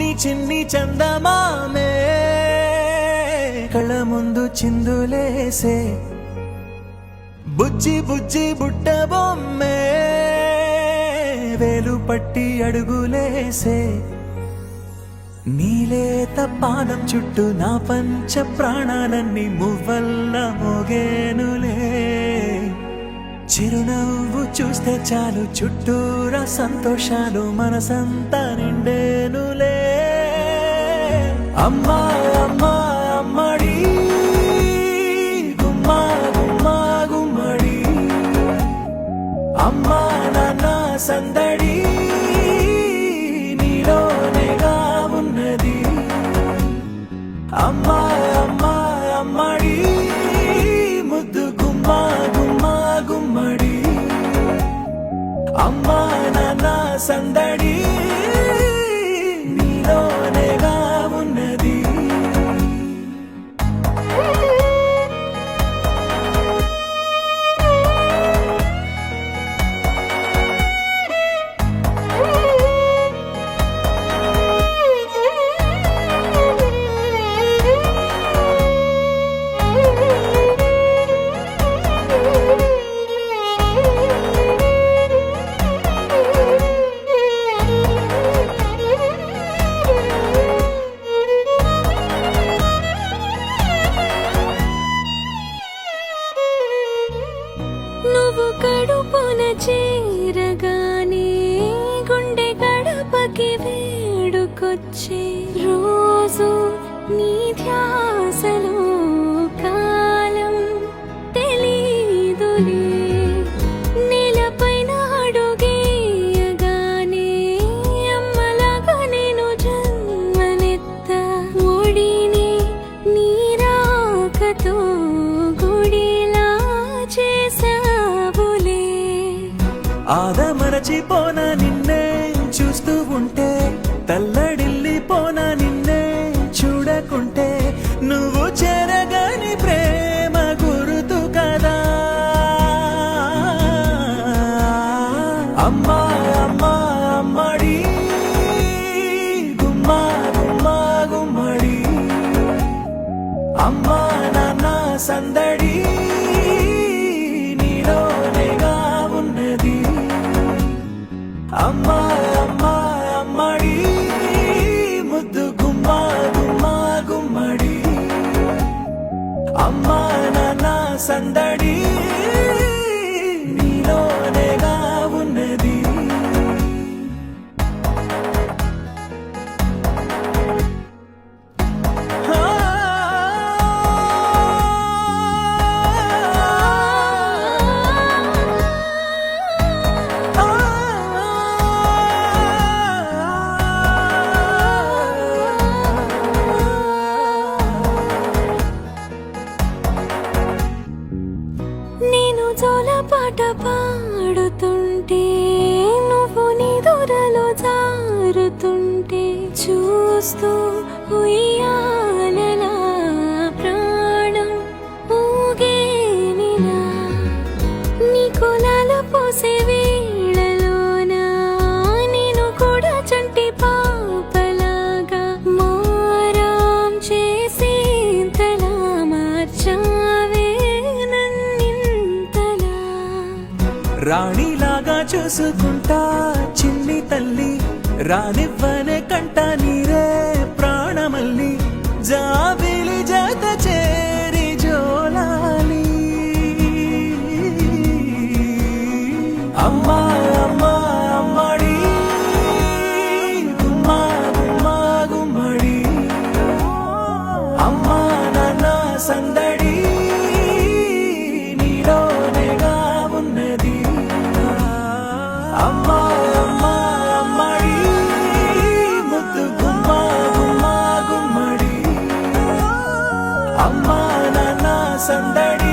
చిన్ని చిన్ని చందమామే కళ్ళ ముందు చిందులేసే బుజ్జి బుజ్జి బుట్ట బొమ్మే వేలు పట్టి అడుగులేసే నీలేత పాదం చుట్టూ నా పంచ ప్రాణాలన్నీ మువ్వల్ల మోగేనులే చిరునవ్వు చూస్తే చాలు చుట్టూరా సంతోషాలు మనసంతా నిండేనులే అమ్మా అమ్మా అమ్మడి గుమ్మా గుమ్మా గుమ్మడి అమ్మా నాన్న సందడి నీలోనేగా ఉన్నది అమ్మా అమ్మా అమ్మడి ముద్దు గుమ్మా గుమ్మా గుమ్మడి అమ్మా నాన్న సందడి నీలోనేగా ఉన్నది నువ్వు కడుపున చేరగానే గుండె గడపకి వేడుకొచ్చే రోజు నీ ధ్యాసలో కాలం తెలీదులే నేలపైన అడుగేయగానే అమ్మలాగా నేను జన్మనెత్త ఒడిని నీ రాకతో గుడిలా చేసావులే ఆదమరచిపోన నిన్నే చూస్తూ ఉంటే తల్లడిల్లిపోన నిన్నే చూడకుంటే నువ్వు చెరగని ప్రేమ గురుతు కదా అమ్మా అమ్మా అమ్మడి గుమ్మా గుమ్మా గుమ్మడి అమ్మా నాన్న సందడి నీలోనేగా ఉన్నది అమ్మా అమ్మా అమ్మడి ముద్దు గుమ్మా గుమ్మా గుమ్మడి అమ్మా నాన్న సందడి నీలోనేగా ఉన్నది నేను జోలపాట పాడుతుంటే నువ్వు నీ దూరలో జారుతుంటే చూస్తూ ఉయ్యాలలా ప్రాణం ఊగేనిలా నీ కులాల పోసే వేళలోన నేను కూడా చంటి పాపలాగా మారాం చేసేంతలా మార్చావే నన్నింతలా రాణిలాగా చూసుకుంటా చిన్ని తల్లి రానివ్వనే కంట నీరే ప్రాణమల్లి జాబిలి జత చేరి జోలాలి అమ్మా అమ్మా అమ్మడి గుమ్మా గుమ్మా గుమ్మడి అమ్మా నాన్న సందడి నీలోనేగా ఉన్నది అమ్మా అమ్మా అమ్మడి ముద్దు గుమ్మా గుమ్మా గుమ్మడి అమ్మా నాన్న సందడి